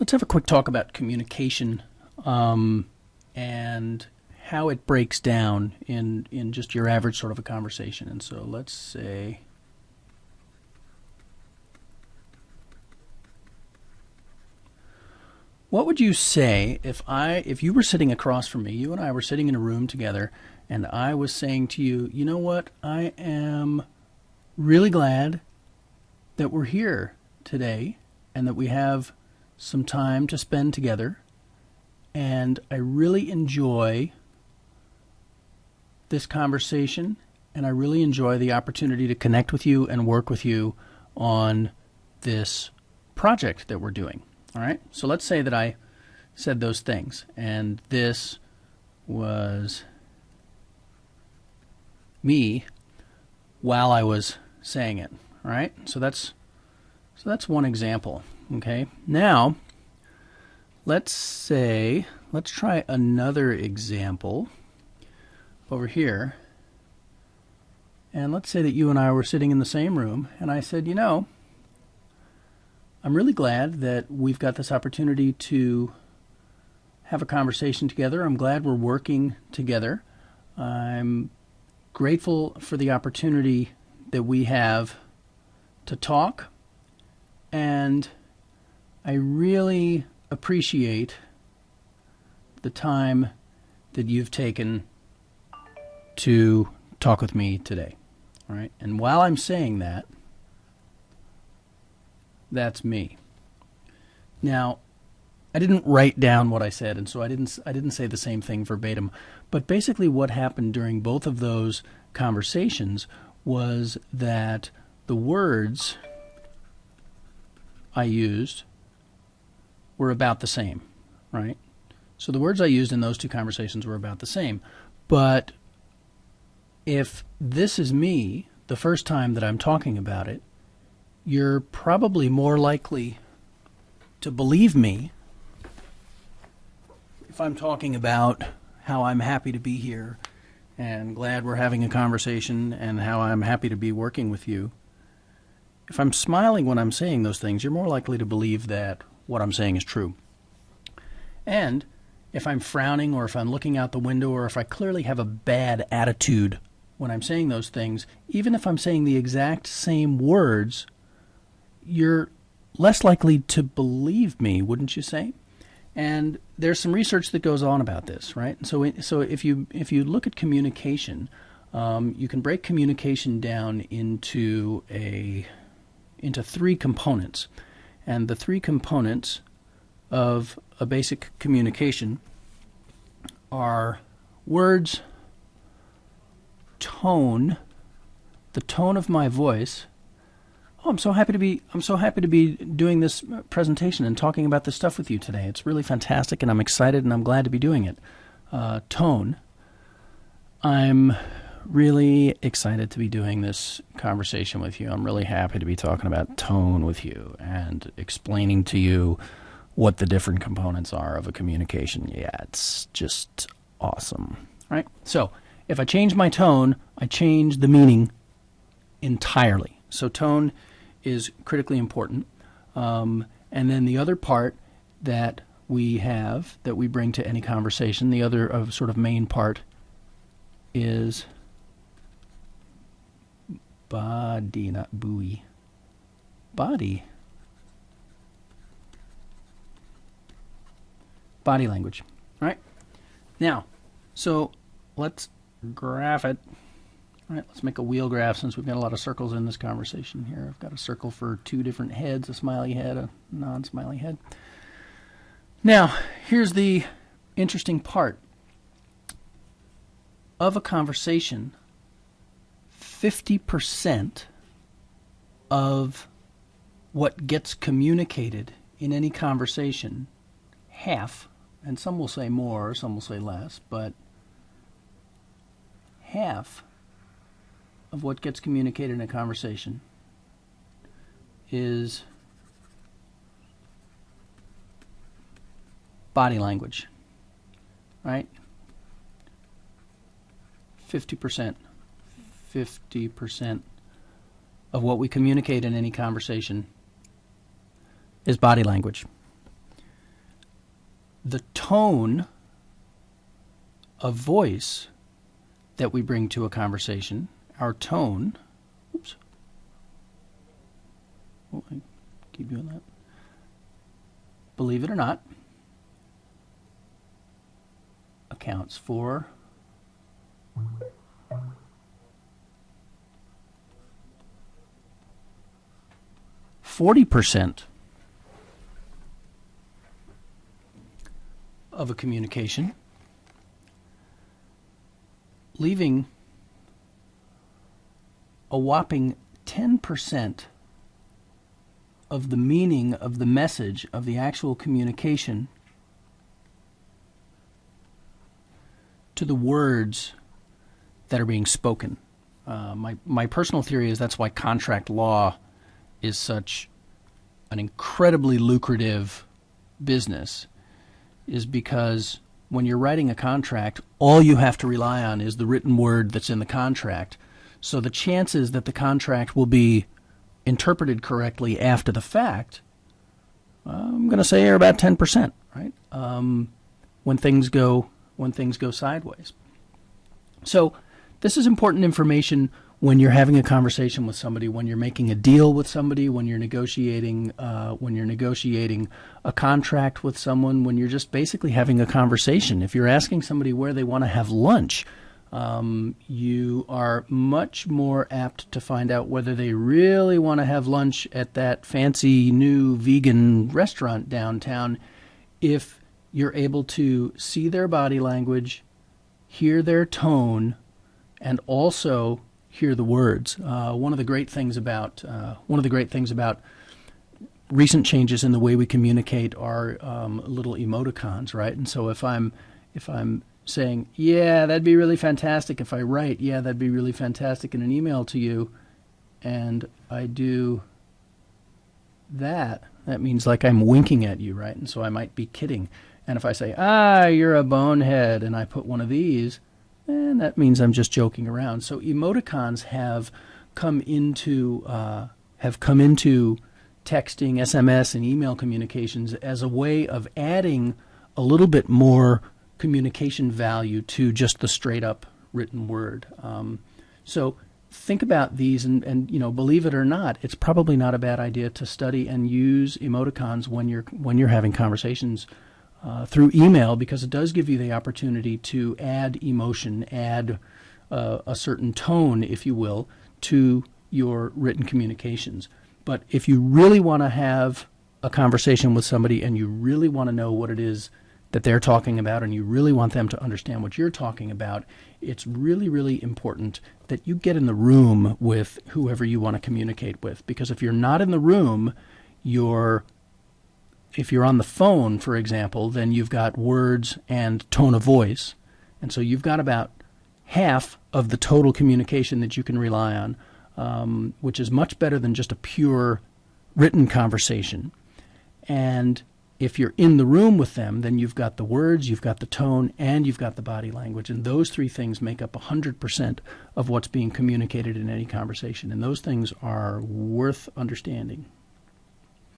Let's have a quick talk about communication and how it breaks down in just your average sort of a conversation. And so let's say what would you say if you were sitting across from me, you and I were sitting in a room together, and I was saying to you, you know what, I am really glad that we're here today and that we have some time to spend together, and I really enjoy this conversation, and I really enjoy the opportunity to connect with you and work with you on this project that we're doing. All right? So let's say that I said those things, and this was me while I was saying it. All right? So that's one example. Okay? Now, let's try another example over here. And let's say that you and I were sitting in the same room, and I said, you know, I'm really glad that we've got this opportunity to have a conversation together. I'm glad we're working together. I'm grateful for the opportunity that we have to talk, and I really appreciate the time that you've taken to talk with me today. All right? And while I'm saying that, that's me. Now, I didn't write down what I said, and so I didn't say the same thing verbatim. But basically what happened during both of those conversations was that the words I used were about the same, right? So the words I used in those two conversations were about the same. But if this is me the first time that I'm talking about it, you're probably more likely to believe me if I'm talking about how I'm happy to be here and glad we're having a conversation and how I'm happy to be working with you. If I'm smiling when I'm saying those things, you're more likely to believe that what I'm saying is true. And if I'm frowning, or if I'm looking out the window, or if I clearly have a bad attitude when I'm saying those things, even if I'm saying the exact same words, you're less likely to believe me, wouldn't you say? And there's some research that goes on about this, right? So if you look at communication, you can break communication down into three components. And the three components of a basic communication are words, tone, the tone of my voice. Oh, I'm so happy to be doing this presentation and talking about this stuff with you today. It's really fantastic, and I'm excited, and I'm glad to be doing it. Tone. I'm really excited to be doing this conversation with you. I'm really happy to be talking about tone with you and explaining to you what the different components are of a communication. Yeah, it's just awesome, right? So if I change my tone, I change the meaning entirely. So tone is critically important. And then the other part that we bring to any conversation, the other sort of main part, is body, not buoy. Body. Body language. All right? Now, so let's graph it. All right, let's make a wheel graph since we've got a lot of circles in this conversation here. I've got a circle for two different heads, a smiley head, a non-smiley head. Now, here's the interesting part. Of a conversation, 50% of what gets communicated in any conversation, half, and some will say more, some will say less, but half of what gets communicated in a conversation is body language, right? 50% of what we communicate in any conversation is body language. the tone of voice that we bring to a conversation, our tone, oops, oh, I keep doing that. Believe it or not, accounts for 40% of a communication, leaving a whopping 10% of the meaning of the message of the actual communication to the words that are being spoken. My personal theory is that's why contract law is such an incredibly lucrative business, is because when you're writing a contract, all you have to rely on is the written word that's in the contract. So the chances that the contract will be interpreted correctly after the fact, I'm going to say are about 10%, right? When things go sideways. So this is important information when you're having a conversation with somebody, when you're making a deal with somebody, when you're negotiating a contract with someone, when you're just basically having a conversation. If you're asking somebody where they want to have lunch, you are much more apt to find out whether they really want to have lunch at that fancy new vegan restaurant downtown if you're able to see their body language, hear their tone, and also hear the words. One of the great things about recent changes in the way we communicate are little emoticons, right? And so if I'm saying, yeah, that'd be really fantastic, if I write, yeah, that'd be really fantastic in an email to you, and I do that means like I'm winking at you, right? And so I might be kidding. And if I say, you're a bonehead, and I put one of these, and that means I'm just joking around. So emoticons have come into texting, SMS, and email communications as a way of adding a little bit more communication value to just the straight-up written word. So think about these, and believe it or not, it's probably not a bad idea to study and use emoticons when you're having conversations through email, because it does give you the opportunity to add emotion, add a certain tone, if you will, to your written communications. But if you really want to have a conversation with somebody and you really want to know what it is that they're talking about and you really want them to understand what you're talking about, it's really, really important that you get in the room with whoever you want to communicate with. Because if you're not in the room, if you're on the phone, for example, then you've got words and tone of voice. And so you've got about half of the total communication that you can rely on, which is much better than just a pure written conversation. And if you're in the room with them, then you've got the words, you've got the tone, and you've got the body language. And those three things make up 100% of what's being communicated in any conversation. And those things are worth understanding.